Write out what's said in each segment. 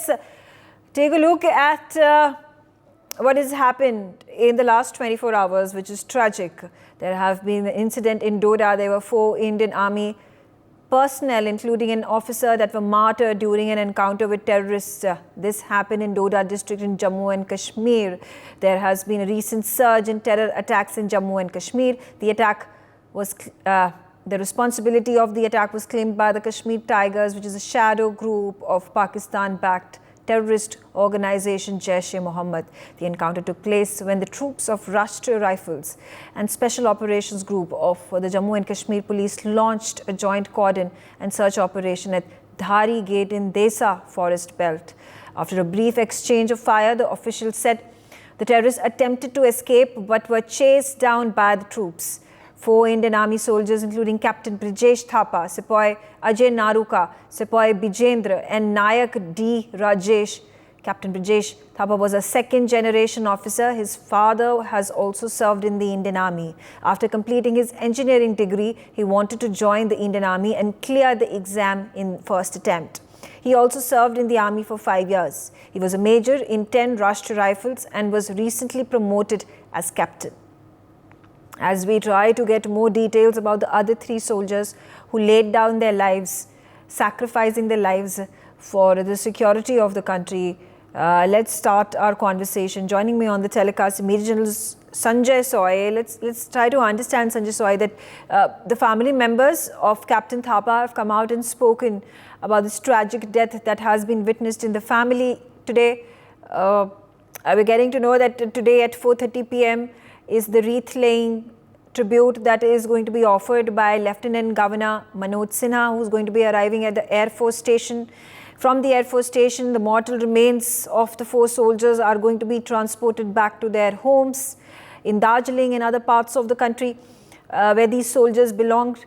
let's take a look at what has happened in the last 24 hours, which is tragic. There have been an incident in Doda. There were 4 Indian Army personnel, including an officer, that were martyred during an encounter with terrorists. This happened in Doda district in Jammu and Kashmir. There has been a recent surge in terror attacks in Jammu and Kashmir. The responsibility of the attack was claimed by the Kashmir Tigers, which is a shadow group of Pakistan-backed terrorist organization Jaish-e-Mohammed. The encounter took place when the troops of Rashtriya Rifles and Special Operations Group of the Jammu and Kashmir Police launched a joint cordon and search operation at Dhari Gate in Desa forest belt. After a brief exchange of fire, the officials said the terrorists attempted to escape but were chased down by the troops. 4 Indian Army soldiers, including Captain Brijesh Thapa, Sepoy Ajay Naruka, Sepoy Bijendra and Nayak D. Rajesh. Captain Brijesh Thapa was a second-generation officer. His father has also served in the Indian Army. After completing his engineering degree, he wanted to join the Indian Army and clear the exam in first attempt. He also served in the Army for 5 years. He was a major in 10 Rashtriya Rifles and was recently promoted as captain. As we try to get more details about the other 3 soldiers who laid down their lives, sacrificing their lives for the security of the country, let's start our conversation. Joining me on the telecast, Major General Sanjay Soy. Let's try to understand, Sanjay Soy, that the family members of Captain Thapa have come out and spoken about this tragic death that has been witnessed in the family today. We're getting to know that today at 4:30 p.m. is the wreath-laying tribute that is going to be offered by Lieutenant Governor Manoj Sinha, who's going to be arriving at the Air Force Station. From the Air Force Station, the mortal remains of the 4 soldiers are going to be transported back to their homes in Darjeeling and other parts of the country where these soldiers belonged.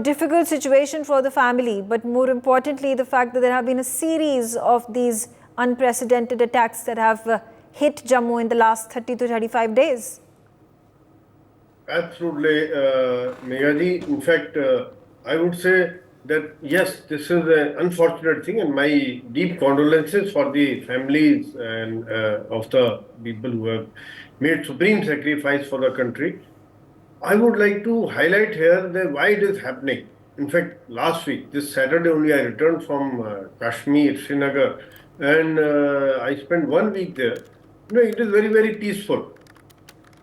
Difficult situation for the family, but more importantly, the fact that there have been a series of these unprecedented attacks that have hit Jammu in the last 30 to 35 days. Absolutely, Meghadi. In fact, I would say that yes, this is an unfortunate thing, and my deep condolences for the families and of the people who have made supreme sacrifice for the country. I would like to highlight here that why it is happening. In fact, last week, this Saturday only, I returned from Kashmir, Srinagar, and I spent 1 week there. It is very, very peaceful.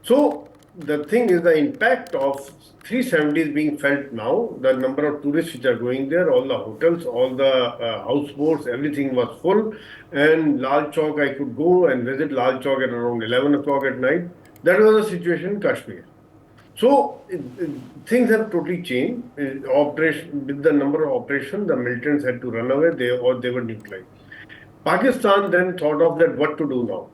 So the thing is, the impact of 370 is being felt now. The number of tourists which are going there, all the hotels, all the houseboats, everything was full. And Lal Chowk, I could go and visit Lal Chowk at around 11 o'clock at night. That was the situation in Kashmir. So things have totally changed. With the number of operations, the militants had to run away, they were neutralized. Pakistan then thought of that what to do now.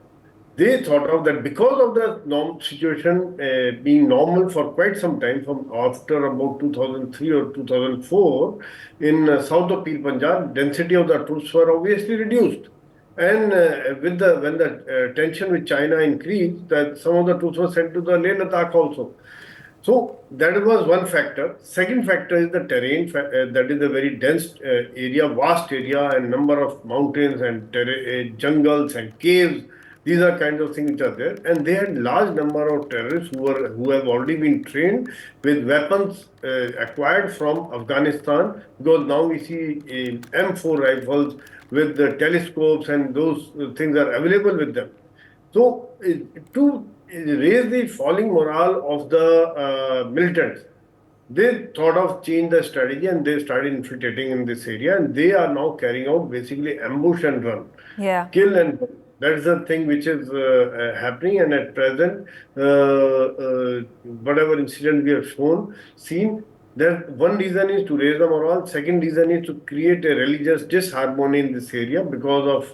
They thought of that because of the situation being normal for quite some time, from after about 2003 or 2004, in south of Pir Panjab, density of the troops were obviously reduced. And when the tension with China increased, that some of the troops were sent to the Leh Ladakh also. So that was one factor. Second factor is the terrain. That is a very dense area, vast area, and number of mountains and jungles and caves. These are kinds of things which are there, and they had large number of terrorists who have already been trained with weapons acquired from Afghanistan. Because now we see M4 rifles with the telescopes, and those things are available with them. So to raise the falling morale of the militants, they thought of change the strategy and they started infiltrating in this area, and they are now carrying out basically ambush and run, kill and run. That's the thing which is happening, and at present, whatever incident we have seen, that one reason is to raise the morale. Second reason is to create a religious disharmony in this area because of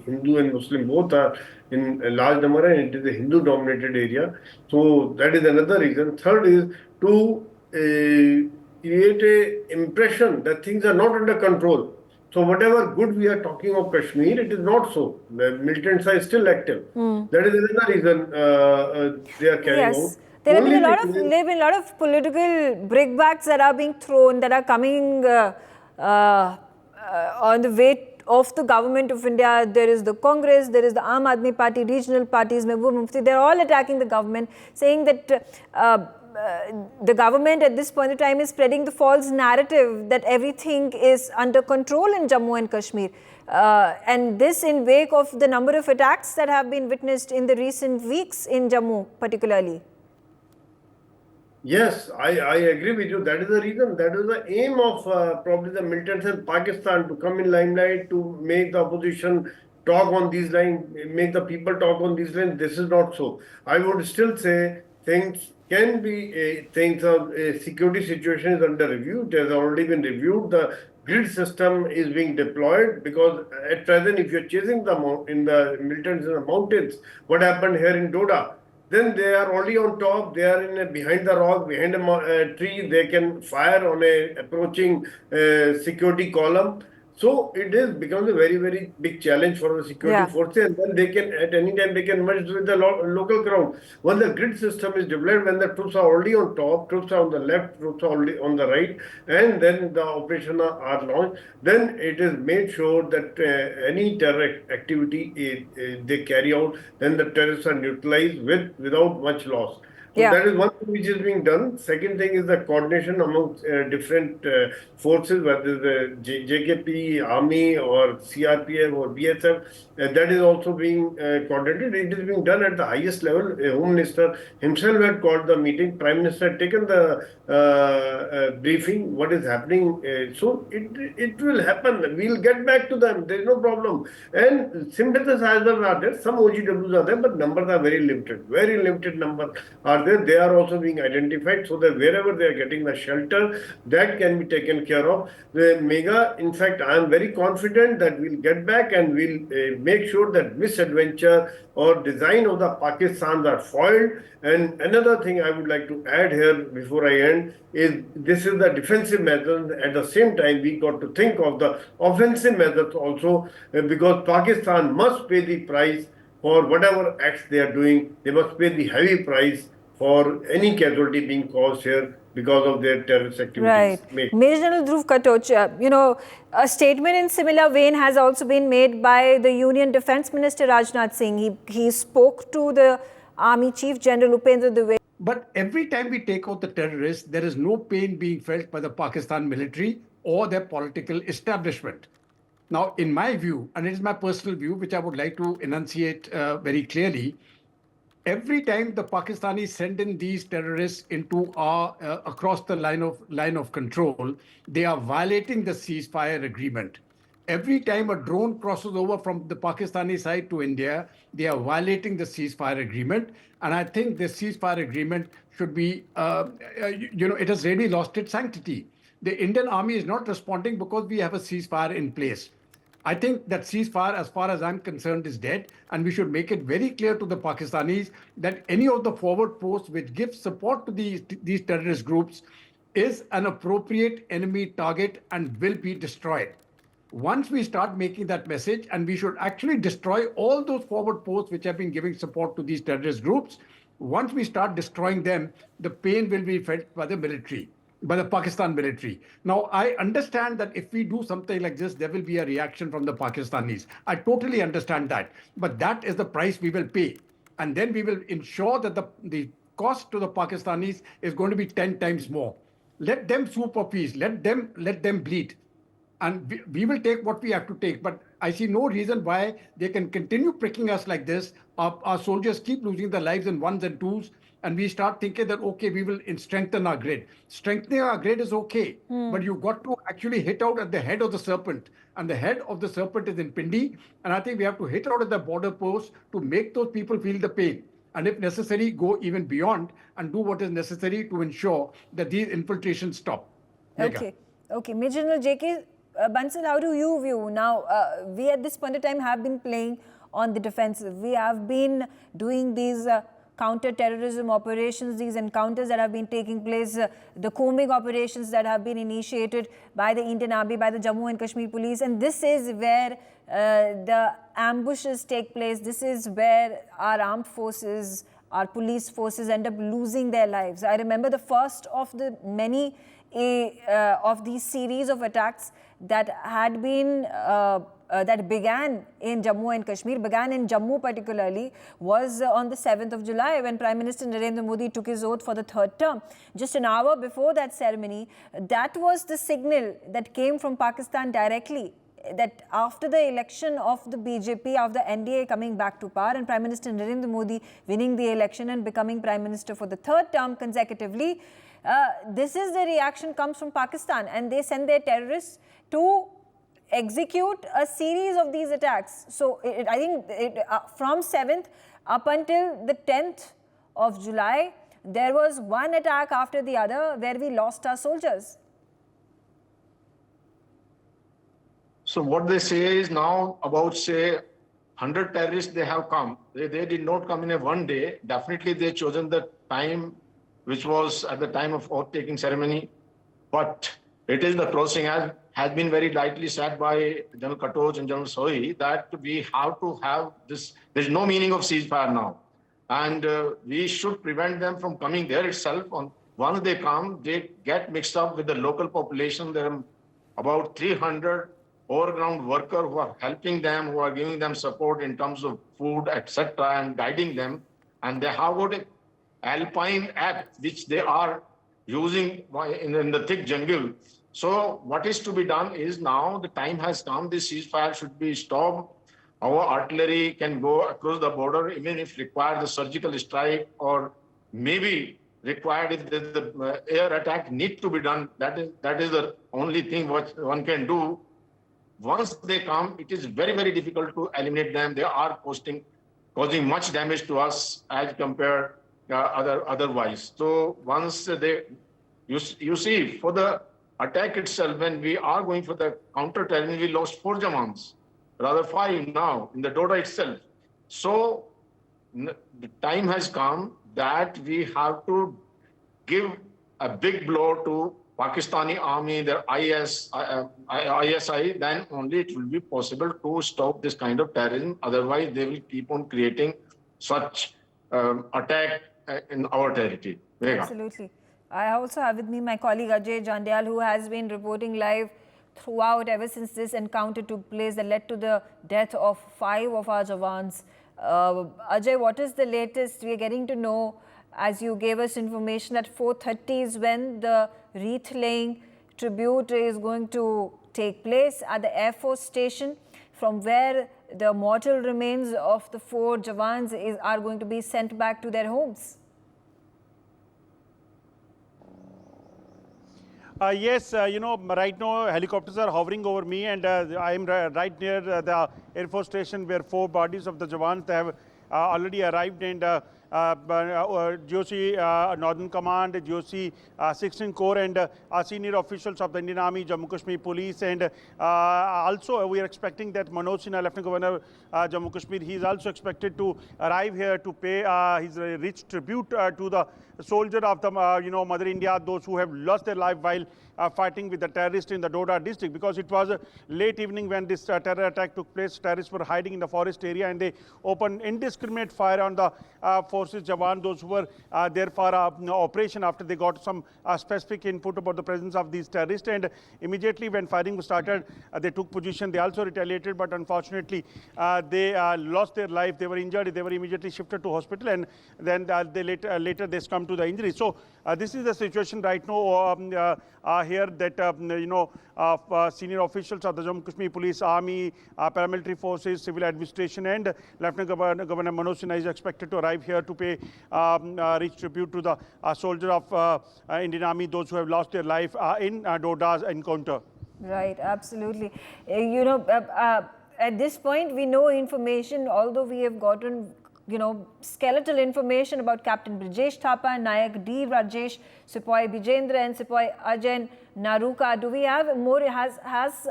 Hindu and Muslim both are in a large number, and it is a Hindu-dominated area. So that is another reason. Third is to create a impression that things are not under control. So whatever good we are talking of Kashmir, it is not so. The militants are still active. That is another reason they are carrying out. There have been a lot of political brickbats that are being thrown, that are coming on the way of the government of India. There is the Congress, there is the Aam Aadmi Party, regional parties, Mehbooba Mufti. They're all attacking the government, saying that the government at this point in time is spreading the false narrative that everything is under control in Jammu and Kashmir. And this in wake of the number of attacks that have been witnessed in the recent weeks in Jammu particularly. Yes, I agree with you. That is the reason. That is the aim of probably the militants in Pakistan, to come in limelight, to make the opposition talk on these lines, make the people talk on these lines. This is not so. I would still say things can be, things of security situation is under review. It has already been reviewed. The grid system is being deployed, because at present, if you're chasing the militants in the mountains, what happened here in Doda? Then they are already on top, they are behind the rock, behind a tree, they can fire on a approaching security column. So it is becomes a very, very big challenge for the security forces, and then they can, at any time, they can merge with the local crowd. When the grid system is developed, when the troops are already on top, troops are on the left, troops are already on the right, and then the operation are launched, then it is made sure that any terror activity they carry out, then the terrorists are neutralized without much loss. So that is one thing which is being done. Second thing is the coordination among different forces, whether the JKP, Army, or CRPF, or BSF. That is also being coordinated. It is being done at the highest level. Home Minister himself had called the meeting. Prime Minister had taken the briefing, what is happening. So it will happen. We'll get back to them. There is no problem. And sympathizers are there. Some OGWs are there, but numbers are very limited. Very limited numbers are there. They are also being identified, so that wherever they are getting the shelter, that can be taken care of. The mega, in fact, I am very confident that we'll get back, and we'll make sure that misadventure or design of the Pakistans are foiled. And another thing I would like to add here before I end is, this is the defensive methods. At the same time, we got to think of the offensive methods also, because Pakistan must pay the price for whatever acts they are doing. They must pay the heavy price for any casualty being caused here because of their terrorist activities. Right. Major General Dhruv Katoch, a statement in similar vein has also been made by the Union Defence Minister Rajnath Singh. He spoke to the Army Chief General Upendra Dwivedi. But every time we take out the terrorists, there is no pain being felt by the Pakistan military or their political establishment. Now, in my view, and it is my personal view, which I would like to enunciate very clearly, every time the Pakistanis send in these terrorists into our across the line of control, they are violating the ceasefire agreement. Every time a drone crosses over from the Pakistani side to India, they are violating the ceasefire agreement. And I think the ceasefire agreement should be, it has really lost its sanctity. The Indian army is not responding because we have a ceasefire in place. I think that ceasefire, as far as I'm concerned, is dead, and we should make it very clear to the Pakistanis that any of the forward posts which give support to these terrorist groups is an appropriate enemy target and will be destroyed. Once we start making that message, and we should actually destroy all those forward posts which have been giving support to these terrorist groups, once we start destroying them, the pain will be felt by the military, by the Pakistan military. Now, I understand that if we do something like this, there will be a reaction from the Pakistanis. I totally understand that. But that is the price we will pay. And then we will ensure that the cost to the Pakistanis is going to be 10 times more. Let them sue for peace. Let them bleed. And we will take what we have to take. But I see no reason why they can continue pricking us like this. Our soldiers keep losing their lives in ones and twos. And we start thinking that, okay, we will strengthen our grid. Strengthening our grid is okay, but you've got to actually hit out at the head of the serpent. And the head of the serpent is in Pindi. And I think we have to hit out at the border posts to make those people feel the pain. And if necessary, go even beyond and do what is necessary to ensure that these infiltrations stop. Okay. Major General J.K. Bansal, how do you view? Now, we at this point of time have been playing on the defensive. We have been doing these counter-terrorism operations, these encounters that have been taking place, the combing operations that have been initiated by the Indian Army, by the Jammu and Kashmir Police. And this is where the ambushes take place. This is where our armed forces, our police forces end up losing their lives. I remember the first of the many of these series of attacks that had been that began in Jammu and Kashmir, began in Jammu particularly, was on the 7th of July when Prime Minister Narendra Modi took his oath for the third term. Just an hour before that ceremony, that was the signal that came from Pakistan directly, that after the election of the BJP, of the NDA coming back to power and Prime Minister Narendra Modi winning the election and becoming Prime Minister for the third term consecutively, this is the reaction comes from Pakistan, and they send their terrorists to execute a series of these attacks. So I think from 7th up until the 10th of July, there was one attack after the other where we lost our soldiers. So what they say is now about, say, 100 terrorists they have come. They did not come in a one day. Definitely they chosen the time which was at the time of oath-taking ceremony. But it is the crossing, as has been very lightly said by General Katoj and General Sohi, that we have to have this. There is no meaning of ceasefire now. And we should prevent them from coming there itself. Once they come, they get mixed up with the local population. There are about 300 overground workers who are helping them, who are giving them support in terms of food, etc., and guiding them. And they have got an alpine app, which they are using in the thick jungle. So what is to be done is now the time has come, this ceasefire should be stopped. Our artillery can go across the border, even if required the surgical strike, or maybe required if the air attack need to be done. That is the only thing what one can do. Once they come, it is very, very difficult to eliminate them. They are causing much damage to us as compared otherwise. So once you see, for the attack itself, when we are going for the counter-terrorism, we lost 4 Jawans, rather 5 now in the Doda itself. So the time has come that we have to give a big blow to Pakistani army, their ISI, then only it will be possible to stop this kind of terrorism. Otherwise, they will keep on creating such attack in our territory. Absolutely. I also have with me my colleague Ajay Jandyal, who has been reporting live throughout ever since this encounter took place that led to the death of 5 of our Jawans. Ajay, what is the latest? We are getting to know, as you gave us information, that 4:30 is when the wreath-laying tribute is going to take place at the Air Force Station, from where the mortal remains of the 4 Jawans are going to be sent back to their homes. Yes, right now helicopters are hovering over me, and I am right near the Air Force Station where 4 bodies of the Jawans have already arrived, and GOC Northern Command, GOC 16 Corps, and senior officials of the Indian Army, Jammu Kashmir Police, and also we are expecting that Manoj Sinha, Lieutenant Governor Jammu Kashmir, he is also expected to arrive here to pay his rich tribute to the soldier of the Mother India, those who have lost their life while fighting with the terrorists in the Doda district, because it was a late evening when this terror attack took place. Terrorists were hiding in the forest area, and they opened indiscriminate fire on the forces Jawan, those who were there for operation, after they got some specific input about the presence of these terrorists. And immediately when firing was started, they took position. They also retaliated, but unfortunately they lost their life. They were injured. They were immediately shifted to hospital, and then they later they succumbed to the injury. So this is the situation right now here, that senior officials of the Jammu Kashmir Police, Army, paramilitary forces, civil administration, and Lieutenant Governor Manoj Sinha is expected to arrive here to pay rich tribute to the soldier of Indian Army, those who have lost their life in Doda's encounter. Right, absolutely. At this point, we know information, although we have gotten skeletal information about Captain Brijesh Thapa, Nayak D. Rajesh, Sepoy Bijendra, and Sepoy Ajay Naruka. Do we have more? Has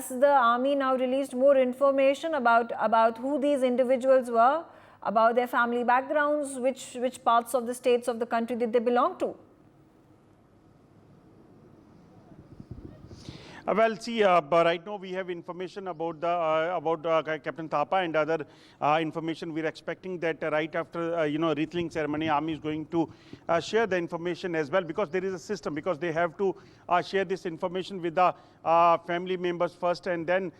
the army now released more information about who these individuals were, about their family backgrounds, which parts of the states of the country did they belong to? Well, see, but right now we have information about the Captain Thapa and other information. We're expecting that right after wreathing ceremony, Army is going to share the information as well, because there is a system, because they have to share this information with the family members first, and then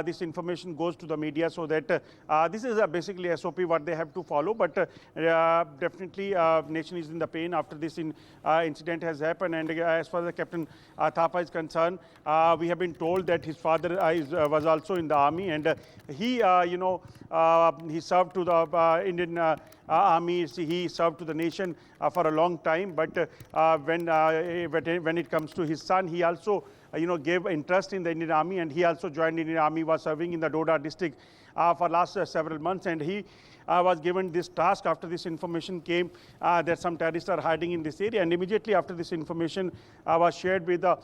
this information goes to the media. So that this is basically SOP what they have to follow. But definitely, nation is in the pain after this incident has happened. And as far as Captain Thapa is concerned, we have been told that his father was also in the army, and he served to the Indian army. He served to the nation for a long time. But when it comes to his son, he also gave interest in the Indian army, and he also joined the Indian army, was serving in the Doda district for last several months, and he was given this task after this information came that some terrorists are hiding in this area. And immediately after this information was shared with the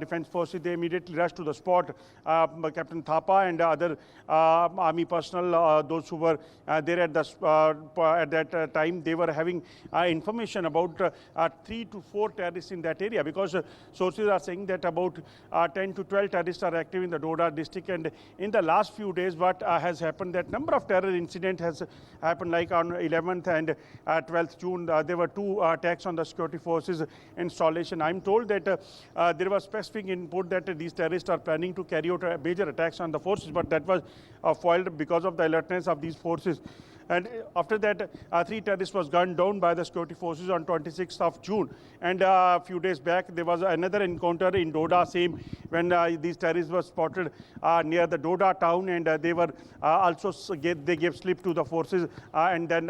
defense forces, they immediately rushed to the spot. Captain Thapa and other army personnel, those who were there at that time, they were having information about 3 to 4 terrorists in that area, because sources are saying that about 10 to 12 terrorists are active in the Doda district. And in the last few days, what has happened, that number of terror incidents has happened, like on 11th and 12th June, there were 2 attacks on the security forces installation. I'm told that there was specific input that these terrorists are planning to carry out major attacks on the forces, but that was foiled because of the alertness of these forces. And after that, 3 terrorists was gunned down by the security forces on 26th of June. And a few days back, there was another encounter in Doda, same, when these terrorists were spotted near the Doda town, and they were also they gave slip to the forces, and then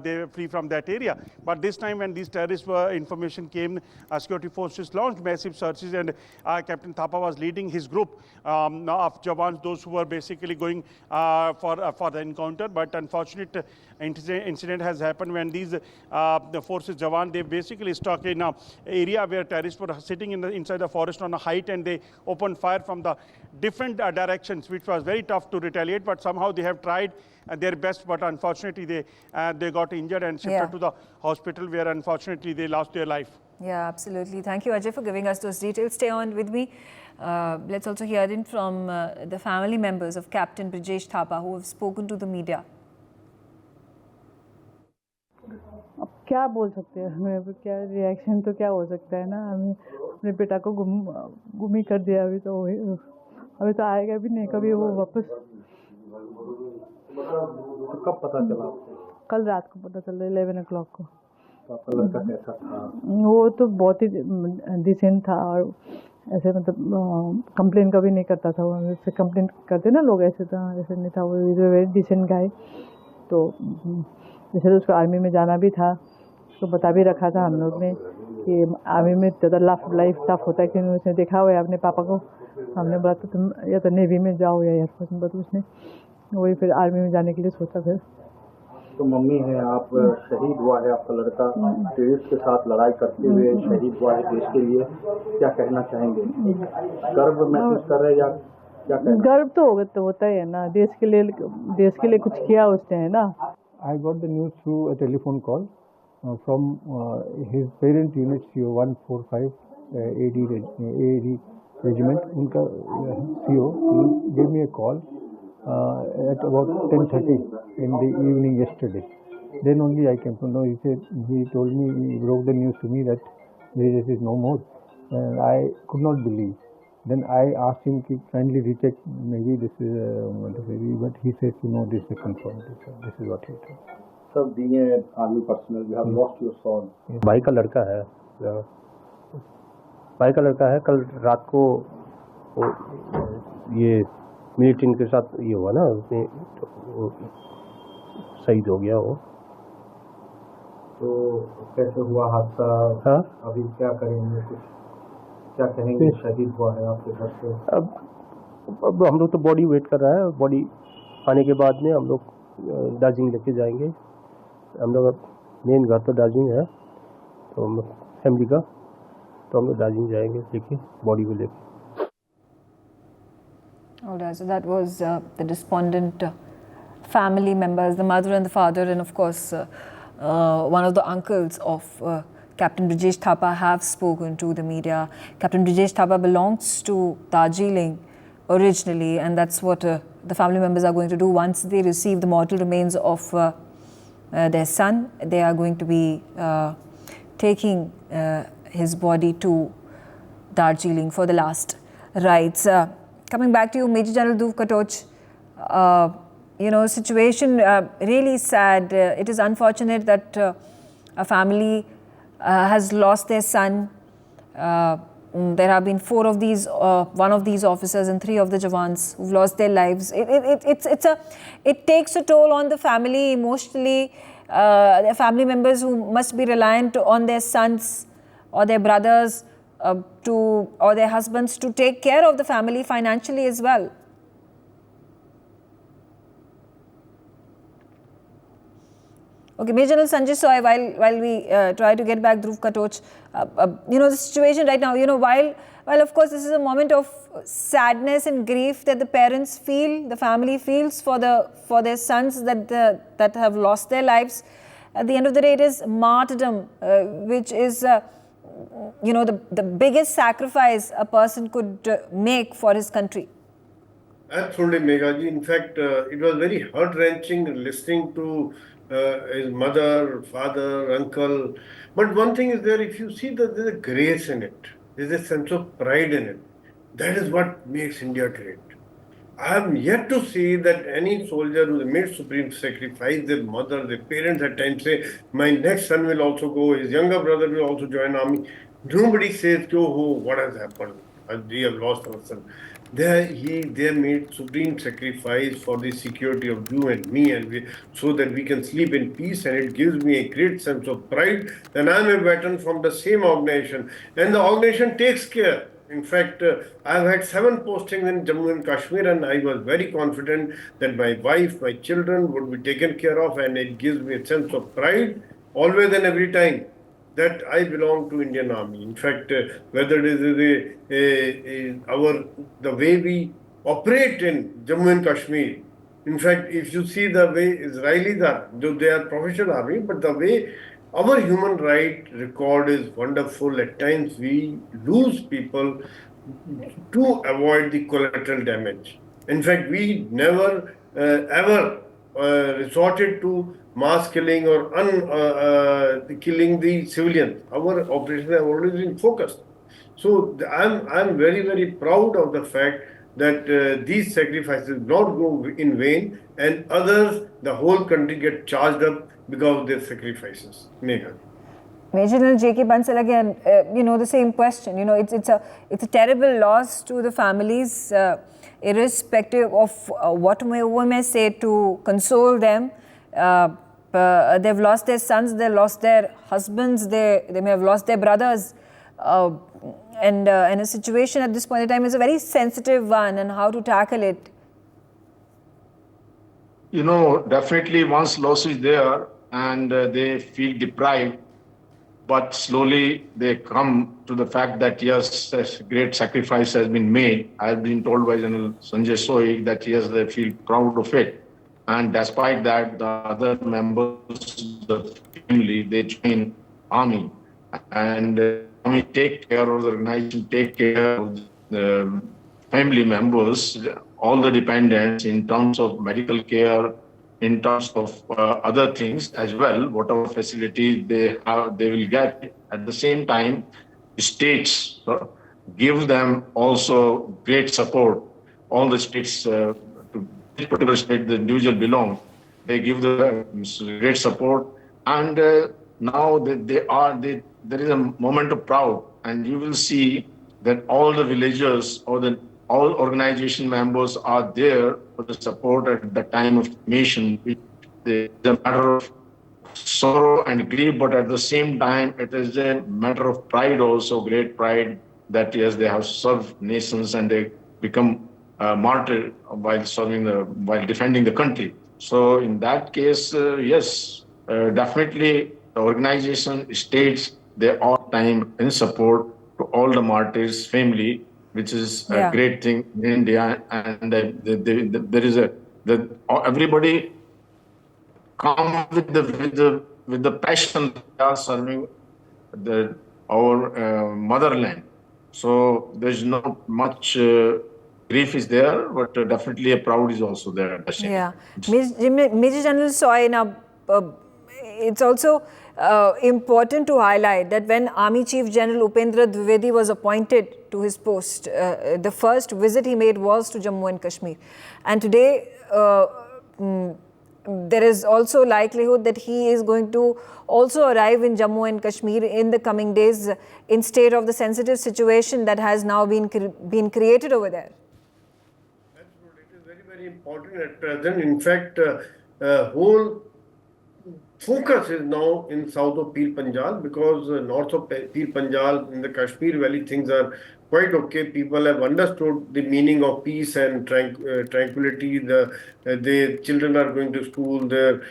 they flee from that area. But this time, when these terrorists information came, security forces launched massive searches, and Captain Thapa was leading his group of Jawans, those who were basically going for the encounter. But unfortunate incident has happened when these the forces Jawan, they basically stuck in an area where terrorists were sitting inside the forest on a height, and they opened fire from the different directions, which was very tough to retaliate. But somehow they have tried their best, but unfortunately they got injured and shifted to the hospital, where unfortunately they lost their life. Yeah, absolutely. Thank you, Ajay, for giving us those details. Stay on with me. Let's also hear in from the family members of Captain Brijesh Thapa, who have spoken to the media. अब क्या बोल सकते हैं हमें, क्या reaction तो क्या हो सकता है ना, हमें अपने बेटा को गुम ही कर दिया, अभी तो आएगा भी नहीं कभी वो वापस। तो कब पता चला? कल रात को पता चला 11 o'clock को। आपका लड़का कैसा था? वो तो बहुत ही डिसेंट था, और ऐसे मतलब कंप्लेन कभी नहीं करता था वो, जैसे कंप्लेन करते ना लोग, ऐसे था, ऐसे नहीं था वो, वेरी डिसेंट गाय। तो जैसे तो उसको आर्मी में जाना भी था, उसको बता भी रखा था हम लोग ने कि आर्मी में ज़्यादा लाइफ टफ होता है, क्योंकि उसने देखा हुआ है अपने पापा को। हमने बोला तो तुम या तो नेवी में जाओ या एयरफोर्स में, तो उसने वही फिर आर्मी में जाने के लिए सोचा। फिर तो मम्मी है आप, शहीद हुआ है आपका लड़का, टेररिस्ट के साथ लड़ाई करते हुए शहीद हुआ है देश के लिए, क्या कहना चाहेंगे? गर्व महसूस कर रहे हैं या क्या कहना? गर्व तो होता ही है ना, देश के लिए कुछ किया उसने, है ना। I got the news through a telephone call from his parent unit CO 145 AD regiment. उनका CO gave me a call at about 10:30 in the evening yesterday. Then only I came to know. He told me, he broke the news to me that Brijesh is no more, and I could not believe. Then I asked him to kindly recheck, maybe this is baby, but he said, no, this is confirmed. This is what he told. Sir, being an army personnel, you have lost your son. भाई का लड़का है, कल रात को ये military के साथ ये हुआ ना, उसने शहीद हो गया वो। तो कैसे हुआ हादसा? हाँ, अभी क्या करेंगे, कुछ क्या कहेंगे? शहीद हुआ है आपके घर से। अब हम लोग तो बॉडी वेट कर रहा है, बॉडी आने के बाद में हम लोग दार्जिलिंग लेके जाएंगे। हम लोग मेन घर तो दार्जिलिंग है, तो हम फैमिली का, तो हम लोग दार्जिलिंग जाएंगे लेके बॉडी को लेके। All right, so that was the despondent family members, the mother and the father, and of course one of the uncles of Captain Brijesh Thapa have spoken to the media. Captain Brijesh Thapa belongs to Darjeeling originally, and that's what the family members are going to do once they receive the mortal remains of their son. They are going to be taking his body to Darjeeling for the last rites. Coming back to you, Major General Dhruv Katoch, situation really sad. It is unfortunate that a family has lost their son. There have been 4 of these, 1 of these officers and 3 of the Jawans who've lost their lives. It takes a toll on the family emotionally. Their family members who must be reliant on their sons or their brothers or their husbands to take care of the family financially as well. Okay, Major General Sanjay Soy, while we try to get back Dhruv Katoch, the situation right now, while of course this is a moment of sadness and grief that the parents feel, the family feels for their sons that have lost their lives. At the end of the day, it is martyrdom, which is the biggest sacrifice a person could make for his country. Absolutely, Meghaji. In fact, it was very heart-wrenching listening to his mother, father, uncle. But one thing is there, if you see that there's a grace in it, there's a sense of pride in it. That is what makes India great. I am yet to see that any soldier who made supreme sacrifice, their mother, their parents at times say, my next son will also go, his younger brother will also join army. Nobody says, oh, what has happened? We have lost our son. They made supreme sacrifice for the security of you and me, so that we can sleep in peace, and it gives me a great sense of pride that I am a veteran from the same organization, and the organization takes care. In fact, I've had 7 postings in Jammu and Kashmir, and I was very confident that my wife, my children would be taken care of, and it gives me a sense of pride always and every time that I belong to Indian Army. In fact, whether it is the way we operate in Jammu and Kashmir. In fact, if you see the way Israelis are, though they are professional army, but the way our human right record is wonderful. At times we lose people to avoid the collateral damage. In fact, we never ever resorted to mass killing or killing the civilians. Our operations have always been focused. So I'm very, very proud of the fact that these sacrifices not go in vain, and others, the whole country get charged up because of their sacrifices. Megha. Major General J.K. Bansal, again, the same question. It's a terrible loss to the families, irrespective of what we may say to console them. They've lost their sons, they've lost their husbands, they may have lost their brothers. And a situation at this point in time is a very sensitive one, and how to tackle it. Definitely once loss is there and they feel deprived, but slowly they come to the fact that yes, a great sacrifice has been made. I've been told by General Sanjay Soy that yes, they feel proud of it. And despite that, the other members of the family, they join army. And army take care of the organization, take care of the family members, all the dependents in terms of medical care, in terms of other things as well, whatever facilities they have, they will get. At the same time, states give them also great support. All the states, to this particular state the individual belong, they give the great support. And now there is a moment of proud, and you will see that all the villagers or all organization members are there for the support at the time of mission. It's a matter of sorrow and grief, but at the same time, it is a matter of pride also, great pride that yes, they have served nations and they become martyred while defending the country. So in that case, yes, definitely the organization, states, they all time in support to all the martyrs' family, which is a great thing in India. And there is everybody come with the passion they are serving our motherland. So there's not much grief is there, but definitely a proud is also there at the same Yeah. time. Major General Soy, now, it's also important to highlight that when Army Chief General Upendra Dwivedi was appointed to his post, the first visit he made was to Jammu and Kashmir. And today, there is also likelihood that he is going to also arrive in Jammu and Kashmir in the coming days instead of the sensitive situation that has now been created over there. Absolutely. It is very, very important at present. In fact, whole focus is now in south of Pir Panjal, because north of Pir Panjal in the Kashmir Valley things are quite okay. People have understood the meaning of peace and tranquility. The children are going to school, their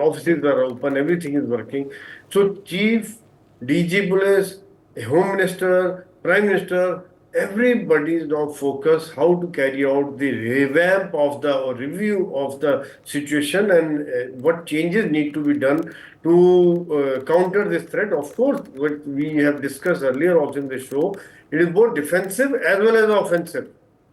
offices are open, everything is working. So Chief, DG Police, Home Minister, Prime Minister, everybody is now focused how to carry out the revamp of the or review of the situation and what changes need to be done to counter this threat. Of course, what we have discussed earlier also in the show, it is both defensive as well as offensive.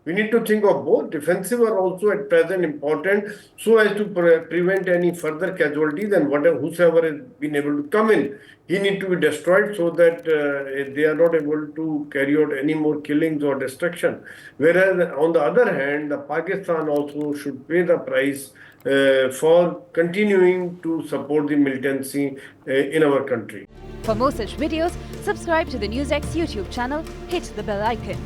We need to think of both. Defensive are also at present important so as to prevent any further casualties, and whosoever has been able to come in, he need to be destroyed so that they are not able to carry out any more killings or destruction. Whereas on the other hand, the Pakistan also should pay the price for continuing to support the militancy in our country. For more such videos, subscribe to the NewsX YouTube channel, hit the bell icon.